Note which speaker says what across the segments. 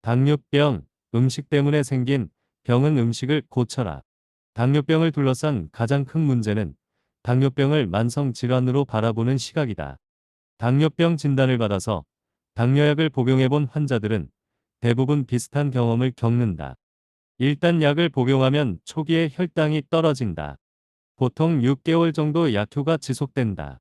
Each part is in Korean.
Speaker 1: 당뇨병, 음식 때문에 생긴 병은 음식을 고쳐라. 당뇨병을 둘러싼 가장 큰 문제는 당뇨병을 만성 질환으로 바라보는 시각이다. 당뇨병 진단을 받아서 당뇨약을 복용해본 환자들은 대부분 비슷한 경험을 겪는다. 일단 약을 복용하면 초기에 혈당이 떨어진다. 보통 6개월 정도 약효가 지속된다.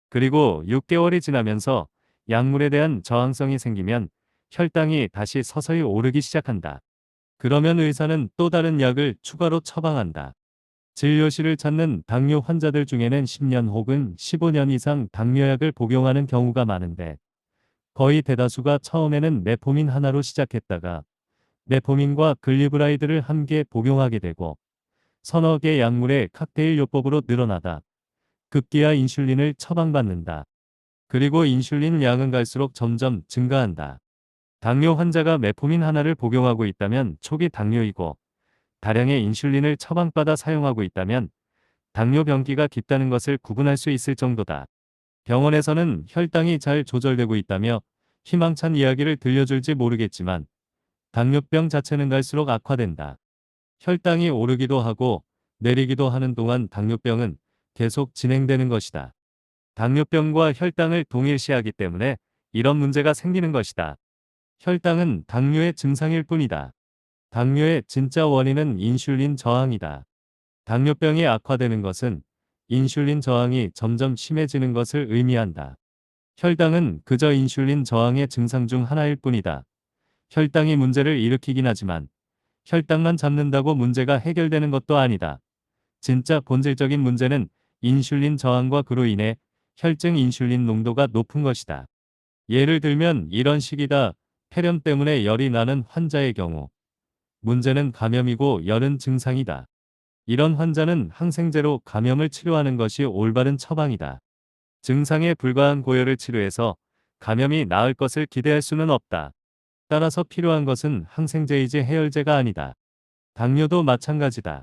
Speaker 1: 그리고 6개월이 지나면서 약물에 대한 저항성이 생기면 혈당이 다시 서서히 오르기 시작한다. 그러면 의사는 또 다른 약을 추가로 처방한다. 진료실을 찾는 당뇨 환자들 중에는 10년 혹은 15년 이상 당뇨약을 복용하는 경우가 많은데, 거의 대다수가 처음에는 메포민 하나로 시작했다가 메포민과 글리브라이드를 함께 복용하게 되고 서너 개 약물의 칵테일 요법으로 늘어나다 급기야 인슐린을 처방받는다. 그리고 인슐린 양은 갈수록 점점 증가한다. 당뇨 환자가 메포민 하나를 복용하고 있다면 초기 당뇨이고, 다량의 인슐린을 처방받아 사용하고 있다면 당뇨 병기가 깊다는 것을 구분할 수 있을 정도다. 병원에서는 혈당이 잘 조절되고 있다며 희망찬 이야기를 들려줄지 모르겠지만 당뇨병 자체는 갈수록 악화된다. 혈당이 오르기도 하고 내리기도 하는 동안 당뇨병은 계속 진행되는 것이다. 당뇨병과 혈당을 동일시하기 때문에 이런 문제가 생기는 것이다. 혈당은 당뇨의 증상일 뿐이다. 당뇨의 진짜 원인은 인슐린 저항이다. 당뇨병이 악화되는 것은 인슐린 저항이 점점 심해지는 것을 의미한다. 혈당은 그저 인슐린 저항의 증상 중 하나일 뿐이다. 혈당이 문제를 일으키긴 하지만 혈당만 잡는다고 문제가 해결되는 것도 아니다. 진짜 본질적인 문제는 인슐린 저항과 그로 인해 혈증 인슐린 농도가 높은 것이다. 예를 들면 이런 식이다. 폐렴 때문에 열이 나는 환자의 경우 문제는 감염이고 열은 증상이다. 이런 환자는 항생제로 감염을 치료하는 것이 올바른 처방이다. 증상에 불과한 고열을 치료해서 감염이 나을 것을 기대할 수는 없다. 따라서 필요한 것은 항생제이지 해열제가 아니다. 당뇨도 마찬가지다.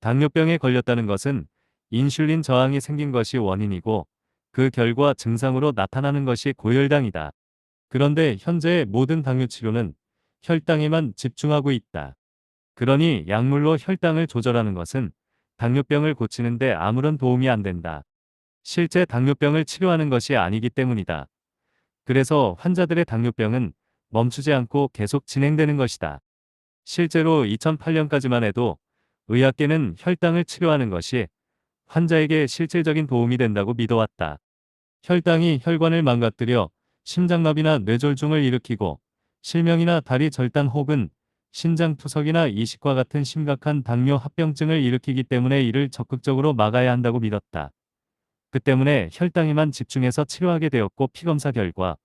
Speaker 1: 당뇨병에 걸렸다는 것은 인슐린 저항이 생긴 것이 원인이고, 그 결과 증상으로 나타나는 것이 고혈당이다. 그런데 현재의 모든 당뇨 치료는 혈당에만 집중하고 있다. 그러니 약물로 혈당을 조절하는 것은 당뇨병을 고치는데 아무런 도움이 안 된다. 실제 당뇨병을 치료하는 것이 아니기 때문이다. 그래서 환자들의 당뇨병은 멈추지 않고 계속 진행되는 것이다. 실제로 2008년까지만 해도 의학계는 혈당을 치료하는 것이 환자에게 실질적인 도움이 된다고 믿어왔다. 혈당이 혈관을 망가뜨려 심장마비나 뇌졸중을 일으키고 실명이나 다리 절단 혹은 신장투석이나 이식과 같은 심각한 당뇨 합병증을 일으키기 때문에 이를 적극적으로 막아야 한다고 믿었다. 그 때문에 혈당에만 집중해서 치료하게 되었고, 피검사 결과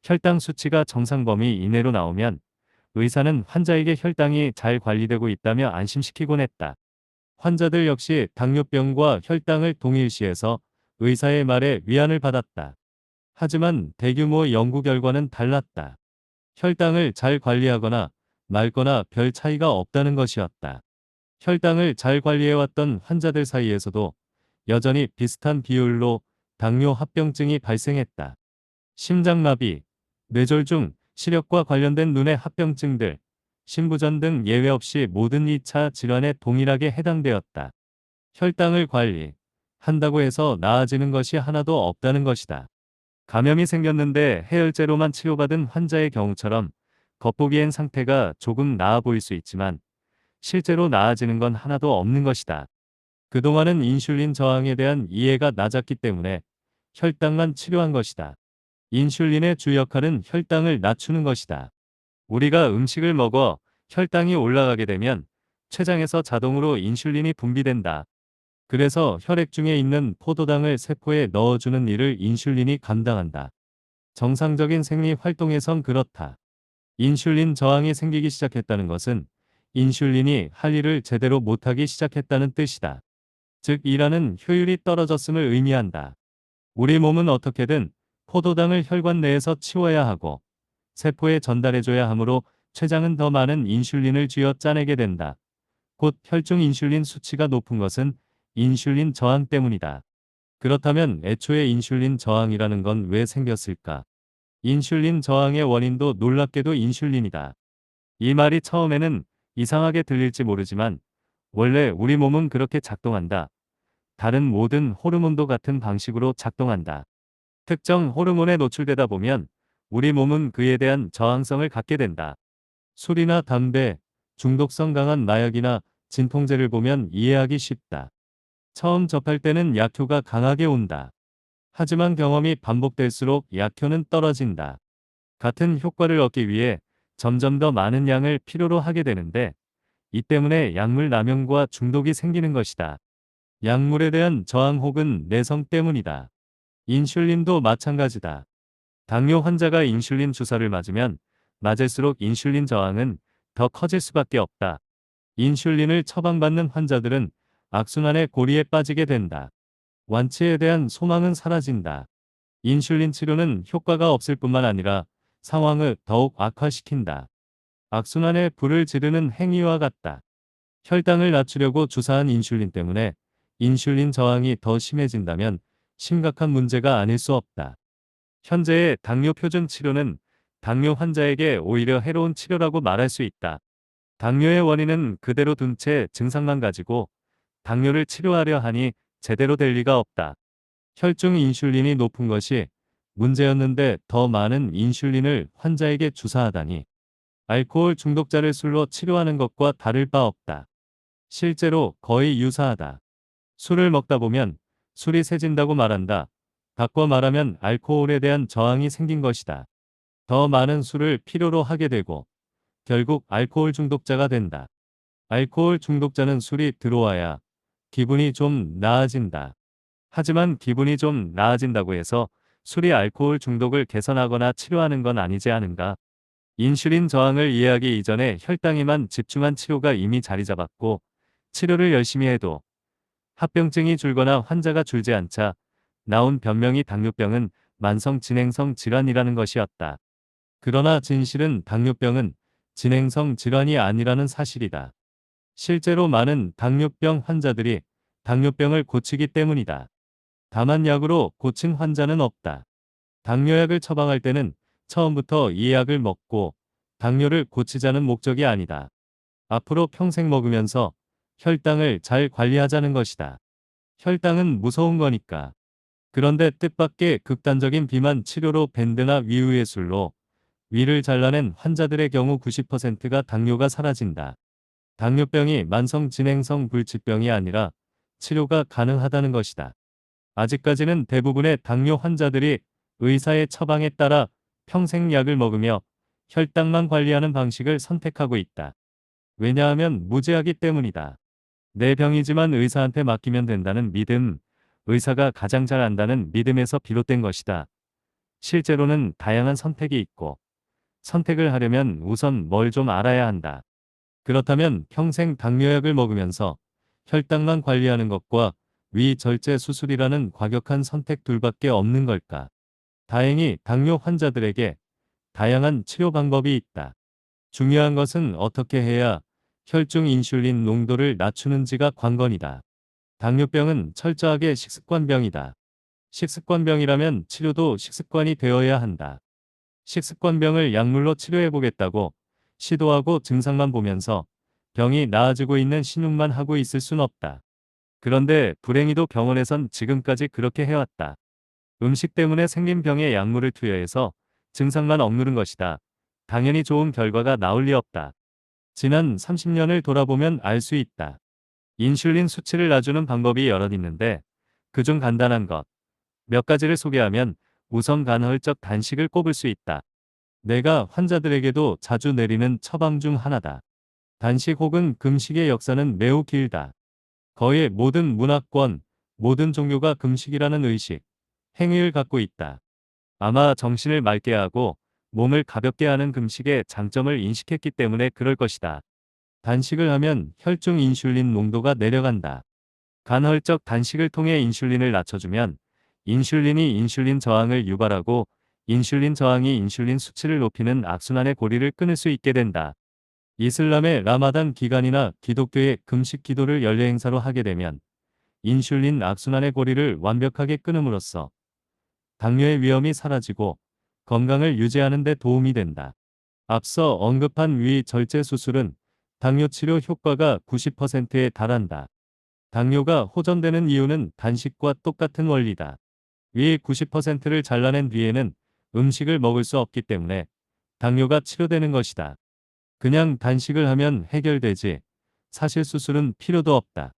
Speaker 1: 혈당 수치가 정상 범위 이내로 나오면 의사는 환자에게 혈당이 잘 관리되고 있다며 안심시키곤 했다. 환자들 역시 당뇨병과 혈당을 동일시해서 의사의 말에 위안을 받았다. 하지만 대규모 연구 결과는 달랐다. 혈당을 잘 관리하거나 말거나 별 차이가 없다는 것이었다. 혈당을 잘 관리해왔던 환자들 사이에서도 여전히 비슷한 비율로 당뇨 합병증이 발생했다. 심장마비, 뇌졸중, 시력과 관련된 눈의 합병증들, 신부전 등 예외 없이 모든 2차 질환에 동일하게 해당되었다. 혈당을 관리한다고 해서 나아지는 것이 하나도 없다는 것이다. 감염이 생겼는데 해열제로만 치료받은 환자의 경우처럼 겉보기엔 상태가 조금 나아 보일 수 있지만 실제로 나아지는 건 하나도 없는 것이다. 그동안은 인슐린 저항에 대한 이해가 낮았기 때문에 혈당만 치료한 것이다. 인슐린의 주 역할은 혈당을 낮추는 것이다. 우리가 음식을 먹어 혈당이 올라가게 되면 췌장에서 자동으로 인슐린이 분비된다. 그래서 혈액 중에 있는 포도당을 세포에 넣어주는 일을 인슐린이 감당한다. 정상적인 생리 활동에선 그렇다. 인슐린 저항이 생기기 시작했다는 것은 인슐린이 할 일을 제대로 못하기 시작했다는 뜻이다. 즉 일하는 효율이 떨어졌음을 의미한다. 우리 몸은 어떻게든 포도당을 혈관 내에서 치워야 하고 세포에 전달해줘야 하므로 췌장은 더 많은 인슐린을 쥐어 짜내게 된다. 곧 혈중 인슐린 수치가 높은 것은 인슐린 저항 때문이다. 그렇다면 애초에 인슐린 저항이라는 건 왜 생겼을까? 인슐린 저항의 원인도 놀랍게도 인슐린이다. 이 말이 처음에는 이상하게 들릴지 모르지만 원래 우리 몸은 그렇게 작동한다. 다른 모든 호르몬도 같은 방식으로 작동한다. 특정 호르몬에 노출되다 보면 우리 몸은 그에 대한 저항성을 갖게 된다. 술이나 담배, 중독성 강한 마약이나 진통제를 보면 이해하기 쉽다. 처음 접할 때는 약효가 강하게 온다. 하지만 경험이 반복될수록 약효는 떨어진다. 같은 효과를 얻기 위해 점점 더 많은 양을 필요로 하게 되는데 이 때문에 약물 남용과 중독이 생기는 것이다. 약물에 대한 저항 혹은 내성 때문이다. 인슐린도 마찬가지다. 당뇨 환자가 인슐린 주사를 맞으면 맞을수록 인슐린 저항은 더 커질 수밖에 없다. 인슐린을 처방받는 환자들은 악순환의 고리에 빠지게 된다. 완치에 대한 소망은 사라진다. 인슐린 치료는 효과가 없을 뿐만 아니라 상황을 더욱 악화시킨다. 악순환에 불을 지르는 행위와 같다. 혈당을 낮추려고 주사한 인슐린 때문에 인슐린 저항이 더 심해진다면 심각한 문제가 아닐 수 없다. 현재의 당뇨 표준 치료는 당뇨 환자에게 오히려 해로운 치료라고 말할 수 있다. 당뇨의 원인은 그대로 둔 채 증상만 가지고 당뇨를 치료하려 하니 제대로 될 리가 없다. 혈중 인슐린이 높은 것이 문제였는데 더 많은 인슐린을 환자에게 주사하다니 알코올 중독자를 술로 치료하는 것과 다를 바 없다. 실제로 거의 유사하다. 술을 먹다 보면 술이 세진다고 말한다. 바꿔 말하면 알코올에 대한 저항이 생긴 것이다. 더 많은 술을 필요로 하게 되고 결국 알코올 중독자가 된다. 알코올 중독자는 술이 들어와야 기분이 좀 나아진다. 하지만 기분이 좀 나아진다고 해서 술이 알코올 중독을 개선하거나 치료하는 건 아니지 않은가? 인슐린 저항을 이해하기 이전에 혈당에만 집중한 치료가 이미 자리 잡았고 치료를 열심히 해도 합병증이 줄거나 환자가 줄지 않자 나온 변명이 당뇨병은 만성 진행성 질환이라는 것이었다. 그러나 진실은 당뇨병은 진행성 질환이 아니라는 사실이다. 실제로 많은 당뇨병 환자들이 당뇨병을 고치기 때문이다. 다만 약으로 고친 환자는 없다. 당뇨약을 처방할 때는 처음부터 이 약을 먹고 당뇨를 고치자는 목적이 아니다. 앞으로 평생 먹으면서 혈당을 잘 관리하자는 것이다. 혈당은 무서운 거니까. 그런데 뜻밖의 극단적인 비만 치료로 밴드나 위우예술로 위를 잘라낸 환자들의 경우 90%가 당뇨가 사라진다. 당뇨병이 만성 진행성 불치병이 아니라 치료가 가능하다는 것이다. 아직까지는 대부분의 당뇨 환자들이 의사의 처방에 따라 평생 약을 먹으며 혈당만 관리하는 방식을 선택하고 있다. 왜냐하면 무제하기 때문이다. 내 병이지만 의사한테 맡기면 된다는 믿음, 의사가 가장 잘 안다는 믿음에서 비롯된 것이다. 실제로는 다양한 선택이 있고 선택을 하려면 우선 뭘 좀 알아야 한다. 그렇다면 평생 당뇨약을 먹으면서 혈당만 관리하는 것과 위절제 수술이라는 과격한 선택 둘밖에 없는 걸까? 다행히 당뇨 환자들에게 다양한 치료 방법이 있다. 중요한 것은 어떻게 해야 혈중 인슐린 농도를 낮추는지가 관건이다. 당뇨병은 철저하게 식습관병이다. 식습관병이라면 치료도 식습관이 되어야 한다. 식습관병을 약물로 치료해보겠다고 시도하고 증상만 보면서 병이 나아지고 있는 신용만 하고 있을 순 없다. 그런데 불행히도 병원에선 지금까지 그렇게 해왔다. 음식 때문에 생긴 병에 약물을 투여해서 증상만 억누른 것이다. 당연히 좋은 결과가 나올 리 없다. 지난 30년을 돌아보면 알 수 있다. 인슐린 수치를 낮추는 방법이 여럿 있는데 그중 간단한 것 몇 가지를 소개하면 우선 간헐적 단식을 꼽을 수 있다. 내가 환자들에게도 자주 내리는 처방 중 하나다. 단식 혹은 금식의 역사는 매우 길다. 거의 모든 문화권, 모든 종교가 금식이라는 의식, 행위를 갖고 있다. 아마 정신을 맑게 하고 몸을 가볍게 하는 금식의 장점을 인식했기 때문에 그럴 것이다. 단식을 하면 혈중 인슐린 농도가 내려간다. 간헐적 단식을 통해 인슐린을 낮춰주면 인슐린이 인슐린 저항을 유발하고 인슐린 저항이 인슐린 수치를 높이는 악순환의 고리를 끊을 수 있게 된다. 이슬람의 라마단 기간이나 기독교의 금식 기도를 연례 행사로 하게 되면 인슐린 악순환의 고리를 완벽하게 끊음으로써 당뇨의 위험이 사라지고 건강을 유지하는 데 도움이 된다. 앞서 언급한 위 절제 수술은 당뇨 치료 효과가 90%에 달한다. 당뇨가 호전되는 이유는 단식과 똑같은 원리다. 위 90%를 잘라낸 뒤에는 음식을 먹을 수 없기 때문에 당뇨가 치료되는 것이다. 그냥 단식을 하면 해결되지. 사실 수술은 필요도 없다.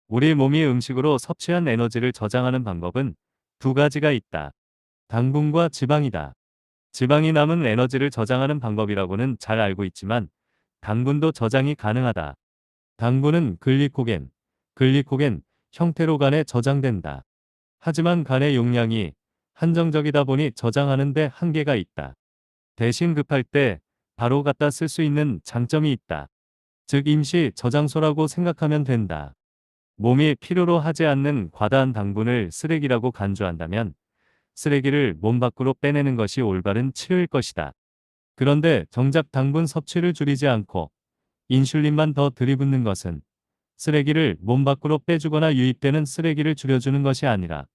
Speaker 1: 우리 몸이 음식으로 섭취한 에너지를 저장하는 방법은 두 가지가 있다. 당분과 지방이다. 지방이 남은 에너지를 저장하는 방법이라고는 잘 알고 있지만 당분도 저장이 가능하다. 당분은 글리코겐 형태로 간에 저장된다. 하지만 간의 용량이 한정적이다 보니 저장하는 데 한계가 있다. 대신 급할 때 바로 갖다 쓸 수 있는 장점이 있다. 즉 임시 저장소라고 생각하면 된다. 몸이 필요로 하지 않는 과다한 당분을 쓰레기라고 간주한다면 쓰레기를 몸 밖으로 빼내는 것이 올바른 치료일 것이다. 그런데 정작 당분 섭취를 줄이지 않고 인슐린만 더 들이붓는 것은 쓰레기를 몸 밖으로 빼주거나 유입되는 쓰레기를 줄여주는 것이 아니라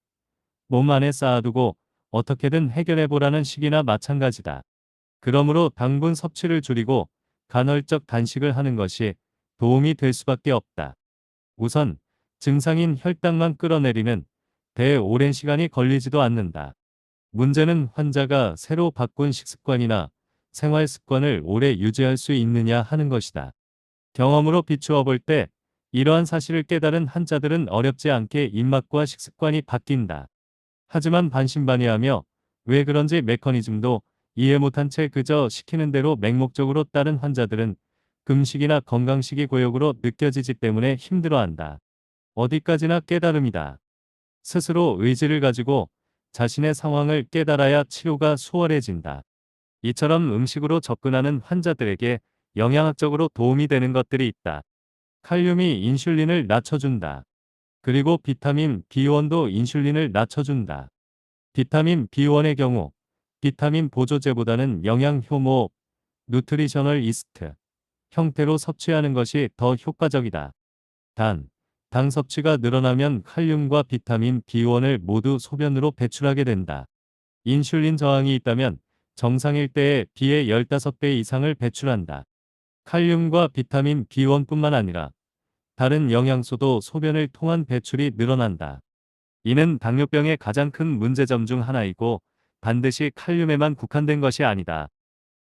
Speaker 1: 몸 안에 쌓아두고 어떻게든 해결해보라는 식이나 마찬가지다. 그러므로 당분 섭취를 줄이고 간헐적 단식을 하는 것이 도움이 될 수밖에 없다. 우선 증상인 혈당만 끌어내리는 데 오랜 시간이 걸리지도 않는다. 문제는 환자가 새로 바꾼 식습관이나 생활 습관을 오래 유지할 수 있느냐 하는 것이다. 경험으로 비추어 볼 때 이러한 사실을 깨달은 환자들은 어렵지 않게 입맛과 식습관이 바뀐다. 하지만 반신반의하며 왜 그런지 메커니즘도 이해 못한 채 그저 시키는 대로 맹목적으로 따른 환자들은 금식이나 건강식이 고역으로 느껴지기 때문에 힘들어한다. 어디까지나 깨달음이다. 스스로 의지를 가지고 자신의 상황을 깨달아야 치료가 수월해진다. 이처럼 음식으로 접근하는 환자들에게 영양학적으로 도움이 되는 것들이 있다. 칼륨이 인슐린을 낮춰준다. 그리고 비타민 B1도 인슐린을 낮춰준다. 비타민 B1의 경우 비타민 보조제보다는 영양 효모, 누트리셔널 이스트 형태로 섭취하는 것이 더 효과적이다. 단, 당 섭취가 늘어나면 칼륨과 비타민 B1을 모두 소변으로 배출하게 된다. 인슐린 저항이 있다면 정상일 때의 B의 15배 이상을 배출한다. 칼륨과 비타민 B1뿐만 아니라 다른 영양소도 소변을 통한 배출이 늘어난다. 이는 당뇨병의 가장 큰 문제점 중 하나이고 반드시 칼륨에만 국한된 것이 아니다.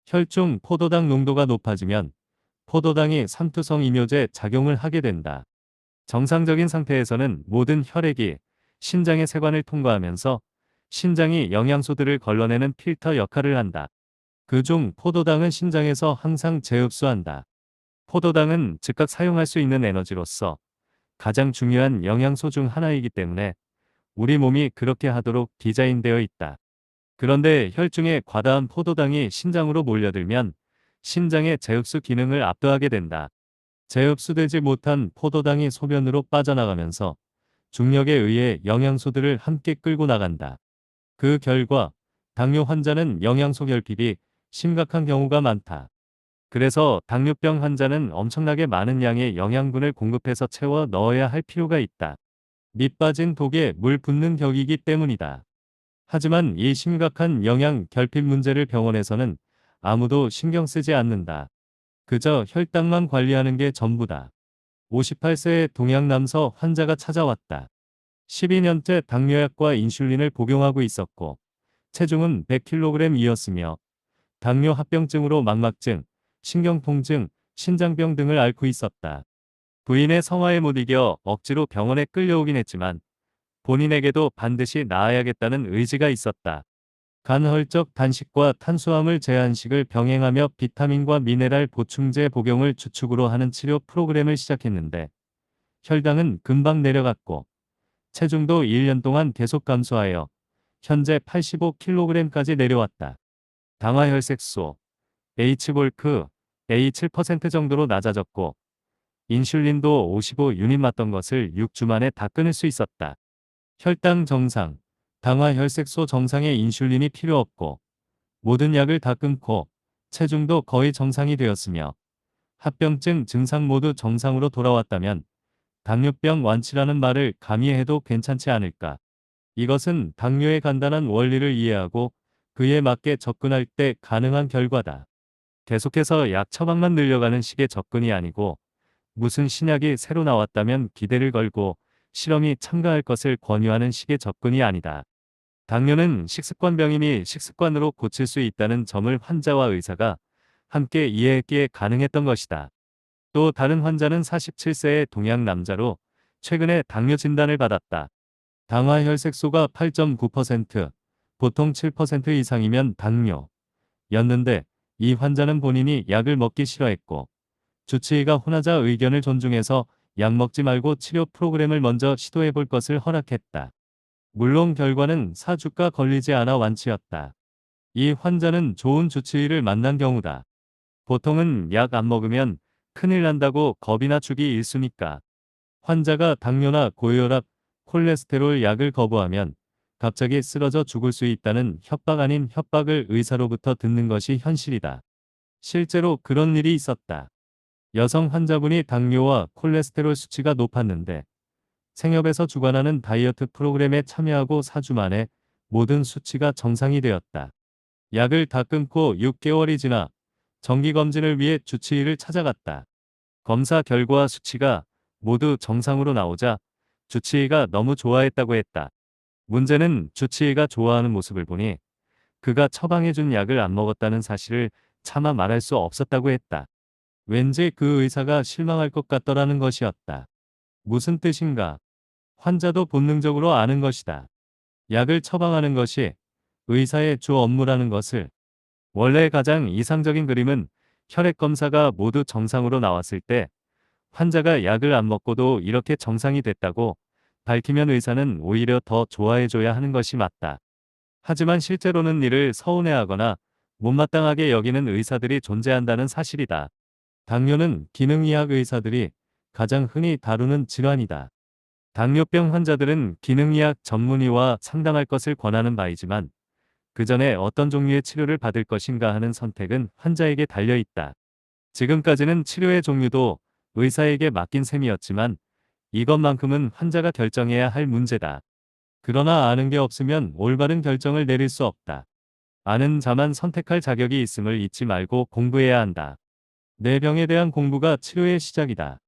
Speaker 1: 혈중 포도당 농도가 높아지면 포도당이 삼투성 이뇨제 작용을 하게 된다. 정상적인 상태에서는 모든 혈액이 신장의 세관을 통과하면서 신장이 영양소들을 걸러내는 필터 역할을 한다. 그중 포도당은 신장에서 항상 재흡수한다. 포도당은 즉각 사용할 수 있는 에너지로서 가장 중요한 영양소 중 하나이기 때문에 우리 몸이 그렇게 하도록 디자인되어 있다. 그런데 혈중에 과다한 포도당이 신장으로 몰려들면 신장의 재흡수 기능을 압도하게 된다. 재흡수되지 못한 포도당이 소변으로 빠져나가면서 중력에 의해 영양소들을 함께 끌고 나간다. 그 결과 당뇨 환자는 영양소 결핍이 심각한 경우가 많다. 그래서 당뇨병 환자는 엄청나게 많은 양의 영양분을 공급해서 채워 넣어야 할 필요가 있다. 밑 빠진 독에 물 붓는 격이기 때문이다. 하지만 이 심각한 영양 결핍 문제를 병원에서는 아무도 신경 쓰지 않는다. 그저 혈당만 관리하는 게 전부다. 58세의 동양 남서 환자가 찾아왔다. 12년째 당뇨약과 인슐린을 복용하고 있었고 체중은 100kg이었으며 당뇨 합병증으로 망막증, 신경통증, 신장병 등을 앓고 있었다. 부인의 성화에 못 이겨 억지로 병원에 끌려오긴 했지만 본인에게도 반드시 나아야겠다는 의지가 있었다. 간헐적 단식과 탄수화물 제한식을 병행하며 비타민과 미네랄 보충제 복용을 주축으로 하는 치료 프로그램을 시작했는데 혈당은 금방 내려갔고 체중도 1년 동안 계속 감소하여 현재 85kg까지 내려왔다. 당화혈색소, H볼크, A7% 정도로 낮아졌고 인슐린도 55 유닛 맞던 것을 6주 만에 다 끊을 수 있었다. 혈당 정상, 당화혈색소 정상에 인슐린이 필요 없고 모든 약을 다 끊고 체중도 거의 정상이 되었으며 합병증 증상 모두 정상으로 돌아왔다면 당뇨병 완치라는 말을 감히 해도 괜찮지 않을까. 이것은 당뇨의 간단한 원리를 이해하고 그에 맞게 접근할 때 가능한 결과다. 계속해서 약 처방만 늘려가는 식의 접근이 아니고 무슨 신약이 새로 나왔다면 기대를 걸고 실험이 참가할 것을 권유하는 식의 접근이 아니다. 당뇨는 식습관병이니 식습관으로 고칠 수 있다는 점을 환자와 의사가 함께 이해했기에 가능했던 것이다. 또 다른 환자는 47세의 동양 남자로 최근에 당뇨 진단을 받았다. 당화 혈색소가 8.9%, 보통 7% 이상이면 당뇨였는데 이 환자는 본인이 약을 먹기 싫어했고 주치의가 혼화자 의견을 존중해서 약 먹지 말고 치료 프로그램을 먼저 시도해 볼 것을 허락했다. 물론 결과는 4주가 걸리지 않아 완치였다. 이 환자는 좋은 주치의를 만난 경우다. 보통은 약 안 먹으면 큰일 난다고 겁이나 주기 일쑤니까. 환자가 당뇨나 고혈압, 콜레스테롤 약을 거부하면 갑자기 쓰러져 죽을 수 있다는 협박 아닌 협박을 의사로부터 듣는 것이 현실이다. 실제로 그런 일이 있었다. 여성 환자분이 당뇨와 콜레스테롤 수치가 높았는데 생협에서 주관하는 다이어트 프로그램에 참여하고 4주 만에 모든 수치가 정상이 되었다. 약을 다 끊고 6개월이 지나 정기검진을 위해 주치의를 찾아갔다. 검사 결과와 수치가 모두 정상으로 나오자 주치의가 너무 좋아했다고 했다. 문제는 주치의가 좋아하는 모습을 보니 그가 처방해준 약을 안 먹었다는 사실을 차마 말할 수 없었다고 했다. 왠지 그 의사가 실망할 것 같더라는 것이었다. 무슨 뜻인가? 환자도 본능적으로 아는 것이다. 약을 처방하는 것이 의사의 주 업무라는 것을. 원래 가장 이상적인 그림은 혈액 검사가 모두 정상으로 나왔을 때 환자가 약을 안 먹고도 이렇게 정상이 됐다고 밝히면 의사는 오히려 더 좋아해줘야 하는 것이 맞다. 하지만 실제로는 이를 서운해하거나 못마땅하게 여기는 의사들이 존재한다는 사실이다. 당뇨는 기능의학 의사들이 가장 흔히 다루는 질환이다. 당뇨병 환자들은 기능의학 전문의와 상담할 것을 권하는 바이지만 그 전에 어떤 종류의 치료를 받을 것인가 하는 선택은 환자에게 달려 있다. 지금까지는 치료의 종류도 의사에게 맡긴 셈이었지만 이것만큼은 환자가 결정해야 할 문제다. 그러나 아는 게 없으면 올바른 결정을 내릴 수 없다. 아는 자만 선택할 자격이 있음을 잊지 말고 공부해야 한다. 내 병에 대한 공부가 치료의 시작이다.